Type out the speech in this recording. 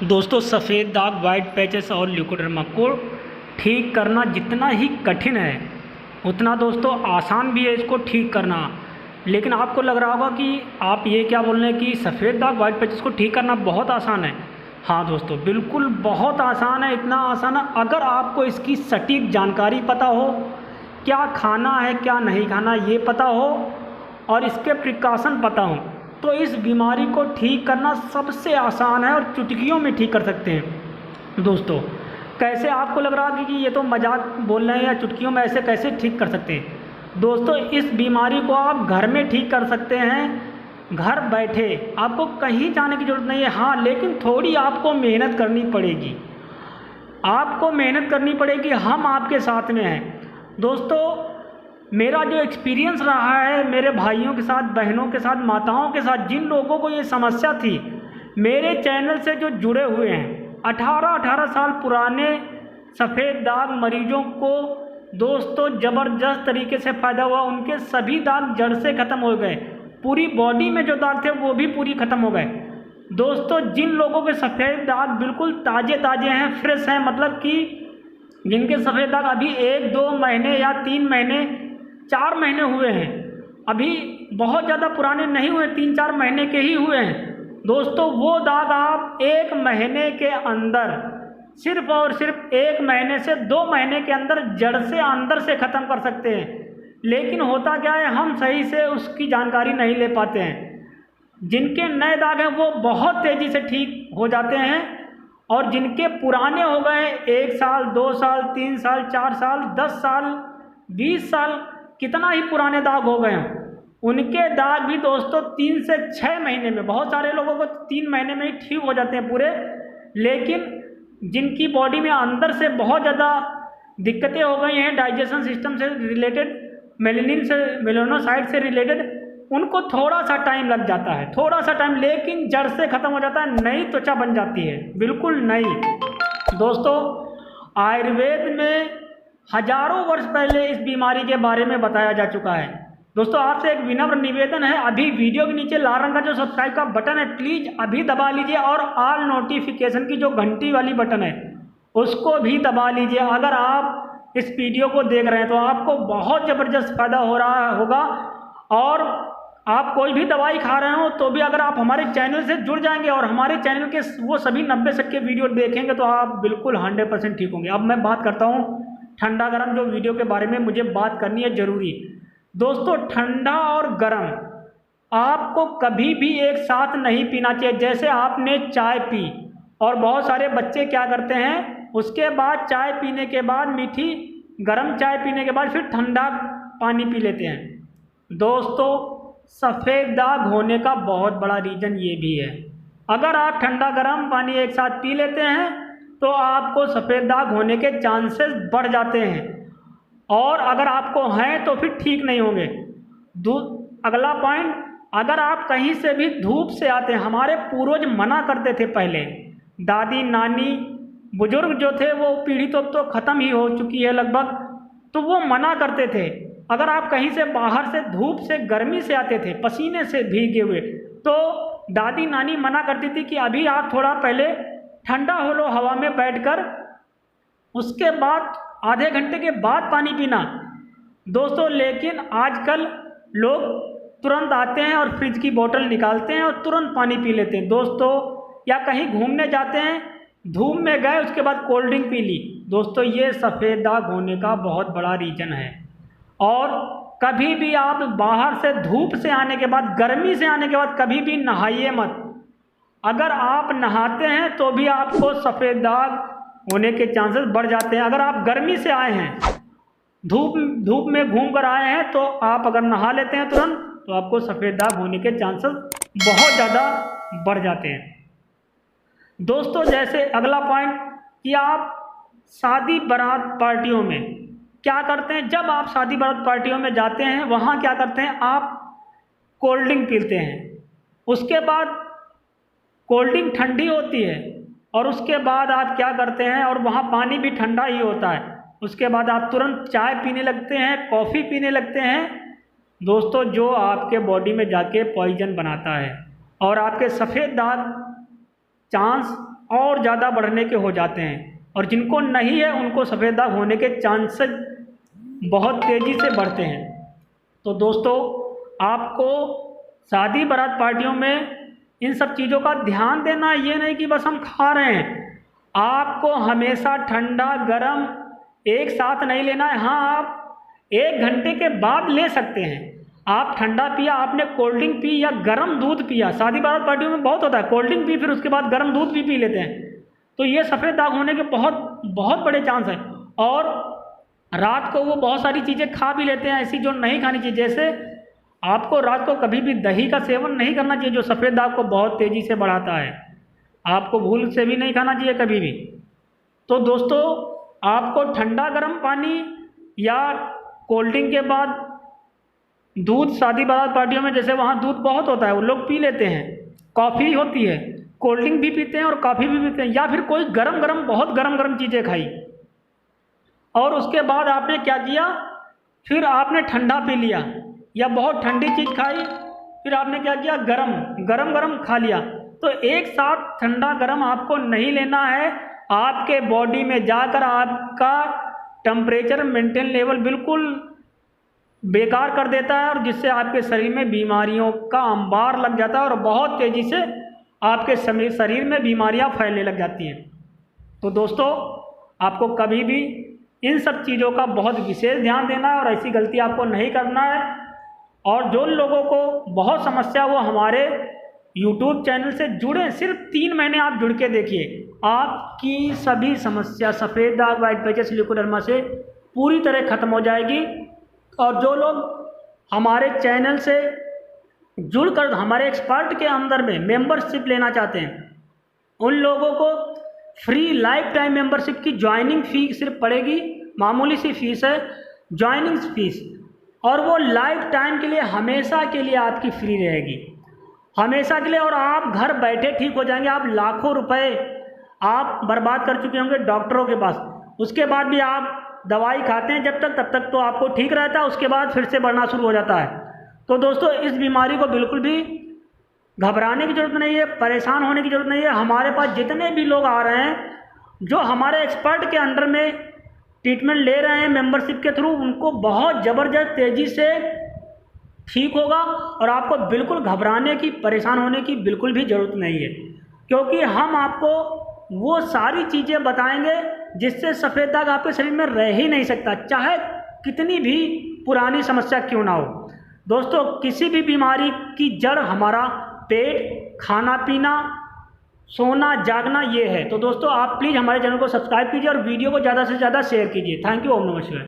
दोस्तों सफ़ेद दाग, वाइट पैचेस और ल्यूकोडर्मा को ठीक करना जितना ही कठिन है उतना दोस्तों आसान भी है इसको ठीक करना। लेकिन आपको लग रहा होगा कि आप ये क्या बोल रहे हैं कि सफ़ेद दाग, वाइट पैचेस को ठीक करना बहुत आसान है। हाँ दोस्तों, बिल्कुल बहुत आसान है। इतना आसान है अगर आपको इसकी सटीक जानकारी पता हो, क्या खाना है क्या नहीं खाना ये पता हो और इसके प्रिकॉशन पता हो, तो इस बीमारी को ठीक करना सबसे आसान है और चुटकियों में ठीक कर सकते हैं। दोस्तों कैसे, आपको लग रहा है कि ये तो मजाक बोल रहे हैं या चुटकियों में ऐसे कैसे ठीक कर सकते हैं। दोस्तों इस बीमारी को आप घर में ठीक कर सकते हैं, घर बैठे, आपको कहीं जाने की ज़रूरत नहीं है। हाँ, लेकिन थोड़ी आपको मेहनत करनी पड़ेगी, आपको मेहनत करनी पड़ेगी। हम आपके साथ में हैं। दोस्तों मेरा जो एक्सपीरियंस रहा है मेरे भाइयों के साथ, बहनों के साथ, माताओं के साथ, जिन लोगों को ये समस्या थी, मेरे चैनल से जो जुड़े हुए हैं, 18 साल पुराने सफ़ेद दाग मरीजों को दोस्तों ज़बरदस्त तरीके से फ़ायदा हुआ। उनके सभी दाग जड़ से ख़त्म हो गए, पूरी बॉडी में जो दाग थे वो भी पूरी ख़त्म हो गए। दोस्तों जिन लोगों के सफ़ेद दाग बिल्कुल ताज़े हैं, फ्रेश हैं, मतलब कि जिनके सफ़ेद दाग अभी 1-2 महीने या 3 महीने 4 महीने हुए हैं, अभी बहुत ज़्यादा पुराने नहीं हुए, 3-4 महीने के ही हुए हैं दोस्तों, वो दाग आप 1 महीने के अंदर, सिर्फ और सिर्फ 1 महीने से 2 महीने के अंदर जड़ से अंदर से ख़त्म कर सकते हैं। लेकिन होता क्या है, हम सही से उसकी जानकारी नहीं ले पाते हैं। जिनके नए दाग हैं वो बहुत तेज़ी से ठीक हो जाते हैं और जिनके पुराने हो गए 1 साल, 2 साल, 3 साल, 4 साल, 10 साल, 20 साल, कितना ही पुराने दाग हो गए हैं, उनके दाग भी दोस्तों 3 से 6 महीने में, बहुत सारे लोगों को 3 महीने में ही ठीक हो जाते हैं पूरे। लेकिन जिनकी बॉडी में अंदर से बहुत ज़्यादा दिक्कतें हो गई हैं, डाइजेशन सिस्टम से रिलेटेड, मेलेनिन से, मेलानोसाइट से रिलेटेड, उनको थोड़ा सा टाइम लग जाता है, थोड़ा सा टाइम, लेकिन जड़ से ख़त्म हो जाता है, नई त्वचा बन जाती है, बिल्कुल नई। दोस्तों आयुर्वेद में हजारों वर्ष पहले इस बीमारी के बारे में बताया जा चुका है। दोस्तों आपसे एक विनम्र निवेदन है, अभी वीडियो के नीचे लाल रंग का जो सब्सक्राइब का बटन है प्लीज़ अभी दबा लीजिए और ऑल नोटिफिकेशन की जो घंटी वाली बटन है उसको भी दबा लीजिए। अगर आप इस वीडियो को देख रहे हैं तो आपको बहुत ज़बरदस्त फायदा हो रहा होगा। और आप कोई भी दवाई खा रहे हो तो भी अगर आप हमारे चैनल से जुड़ जाएंगे और हमारे चैनल के वो सभी 90 सेकंड के वीडियो देखेंगे तो आप बिल्कुल 100% ठीक होंगे। अब मैं बात करता हूँ ठंडा गर्म जो वीडियो के बारे में मुझे बात करनी है ज़रूरी। दोस्तों ठंडा और गर्म आपको कभी भी एक साथ नहीं पीना चाहिए। जैसे आपने चाय पी और बहुत सारे बच्चे क्या करते हैं, उसके बाद चाय पीने के बाद, मीठी गर्म चाय पीने के बाद फिर ठंडा पानी पी लेते हैं। दोस्तों सफ़ेद दाग होने का बहुत बड़ा रीज़न ये भी है, अगर आप ठंडा गर्म पानी एक साथ पी लेते हैं तो आपको सफ़ेद दाग होने के चांसेस बढ़ जाते हैं और अगर आपको हैं तो फिर ठीक नहीं होंगे। अगला पॉइंट, अगर आप कहीं से भी धूप से आते हैं, हमारे पूर्वज मना करते थे पहले, दादी नानी बुजुर्ग जो थे वो पीढ़ी तो ख़त्म ही हो चुकी है लगभग, तो वो मना करते थे अगर आप कहीं से बाहर से धूप से गर्मी से आते थे पसीने से भीगे हुए, तो दादी नानी मना करती थी कि अभी आप थोड़ा पहले ठंडा हो लो हवा में बैठकर, उसके बाद आधे घंटे के बाद पानी पीना। दोस्तों लेकिन आजकल लोग तुरंत आते हैं और फ्रिज की बोतल निकालते हैं और तुरंत पानी पी लेते हैं दोस्तों, या कहीं घूमने जाते हैं, धूप में गए उसके बाद कोल्ड ड्रिंक पी ली। दोस्तों ये सफ़ेद दाग होने का बहुत बड़ा रीज़न है। और कभी भी आप बाहर से धूप से आने के बाद, गर्मी से आने के बाद कभी भी नहाइए मत। अगर आप नहाते हैं तो भी आपको सफ़ेद दाग होने के चांसेस बढ़ जाते हैं। अगर आप गर्मी से आए हैं, धूप में घूम कर आए हैं, तो आप अगर नहा लेते हैं तुरंत तो आपको सफ़ेद दाग होने के चांसेस बहुत ज़्यादा बढ़ जाते हैं। दोस्तों जैसे अगला पॉइंट कि आप शादी बारात पार्टियों में क्या करते हैं, जब आप शादी बारात पार्टियों में जाते हैं वहाँ क्या करते हैं, आप कोल्ड ड्रिंक पीते हैं, उसके बाद कोल्ड ड्रिंक ठंडी होती है और उसके बाद आप क्या करते हैं, और वहाँ पानी भी ठंडा ही होता है, उसके बाद आप तुरंत चाय पीने लगते हैं, कॉफ़ी पीने लगते हैं दोस्तों, जो आपके बॉडी में जाके पॉइजन बनाता है और आपके सफ़ेद दाग चांस और ज़्यादा बढ़ने के हो जाते हैं, और जिनको नहीं है उनको सफ़ेद दाग होने के चांसेस बहुत तेज़ी से बढ़ते हैं। तो दोस्तों, आपको शादी बारात पार्टियों में इन सब चीज़ों का ध्यान देना, ये नहीं कि बस हम खा रहे हैं। आपको हमेशा ठंडा गर्म एक साथ नहीं लेना है। हाँ, आप 1 घंटे के बाद ले सकते हैं। आप ठंडा पिया, आपने कोल्ड ड्रिंक पी या गर्म दूध पिया, शादी बारात पार्टियों में बहुत होता है, कोल्ड ड्रिंक पी फिर उसके बाद गर्म दूध भी पी लेते हैं, तो ये सफ़ेद दाग होने के बहुत बहुत बड़े चांस हैं। और रात को वो बहुत सारी चीज़ें खा भी लेते हैं ऐसी जो नहीं खानी चाहिए। जैसे आपको रात को कभी भी दही का सेवन नहीं करना चाहिए, जो सफ़ेद दाग को बहुत तेज़ी से बढ़ाता है। आपको भूल से भी नहीं खाना चाहिए कभी भी। तो दोस्तों, आपको ठंडा गर्म पानी या कोल्ड ड्रिंक के बाद दूध, शादी बारात पार्टियों में जैसे वहाँ दूध बहुत होता है वो लोग पी लेते हैं, कॉफ़ी होती है, कोल्ड ड्रिंक भी पीते हैं और कॉफ़ी भी पीते हैं, या फिर कोई गरम गरम बहुत गरम गरम चीज़ें खाई और उसके बाद आपने क्या किया, फिर आपने ठंडा पी लिया या बहुत ठंडी चीज़ खाई, फिर आपने क्या किया, गरम गरम गरम खा लिया। तो एक साथ ठंडा गरम आपको नहीं लेना है। आपके बॉडी में जाकर आपका टेम्परेचर मेंटेन लेवल बिल्कुल बेकार कर देता है, और जिससे आपके शरीर में बीमारियों का अंबार लग जाता है और बहुत तेज़ी से आपके शरीर में बीमारियां फैलने लग जाती हैं। तो दोस्तों, आपको कभी भी इन सब चीज़ों का बहुत विशेष ध्यान देना है और ऐसी गलती आपको नहीं करना है। और जो लोगों को बहुत समस्या, वो हमारे YouTube चैनल से जुड़े, सिर्फ 3 महीने आप जुड़ के देखिए, आपकी सभी समस्या सफ़ेद दाग, वाइट पैचेस, ल्यूकोडर्मा से पूरी तरह ख़त्म हो जाएगी। और जो लोग हमारे चैनल से जुड़कर हमारे एक्सपर्ट के अंदर में मेंबरशिप लेना चाहते हैं, उन लोगों को फ्री लाइफ टाइम मेंबरशिप की ज्वाइनिंग फ़ी सिर्फ पड़ेगी, मामूली सी फीस है ज्वाइनिंग फीस, और वो लाइफ टाइम के लिए, हमेशा के लिए आपकी फ्री रहेगी, हमेशा के लिए। और आप घर बैठे ठीक हो जाएंगे। आप लाखों रुपए आप बर्बाद कर चुके होंगे डॉक्टरों के पास, उसके बाद भी आप दवाई खाते हैं जब तक, तब तक तो आपको ठीक रहता है, उसके बाद फिर से बढ़ना शुरू हो जाता है। तो दोस्तों, इस बीमारी को बिल्कुल भी घबराने की ज़रूरत नहीं है, परेशान होने की ज़रूरत नहीं है। हमारे पास जितने भी लोग आ रहे हैं जो हमारे एक्सपर्ट के अंडर में ट्रीटमेंट ले रहे हैं मेंबरशिप के थ्रू, उनको बहुत ज़बरदस्त तेज़ी से ठीक होगा, और आपको बिल्कुल घबराने की, परेशान होने की बिल्कुल भी ज़रूरत नहीं है, क्योंकि हम आपको वो सारी चीज़ें बताएंगे जिससे सफ़ेद दाग आपके शरीर में रह ही नहीं सकता, चाहे कितनी भी पुरानी समस्या क्यों ना हो। दोस्तों, किसी भी बीमारी की जड़ हमारा पेट, खाना पीना, सोना जागना ये है। तो दोस्तों, आप प्लीज़ हमारे चैनल को सब्सक्राइब कीजिए और वीडियो को ज़्यादा से ज़्यादा शेयर कीजिए। Thank you. ओम नमः शिवाय।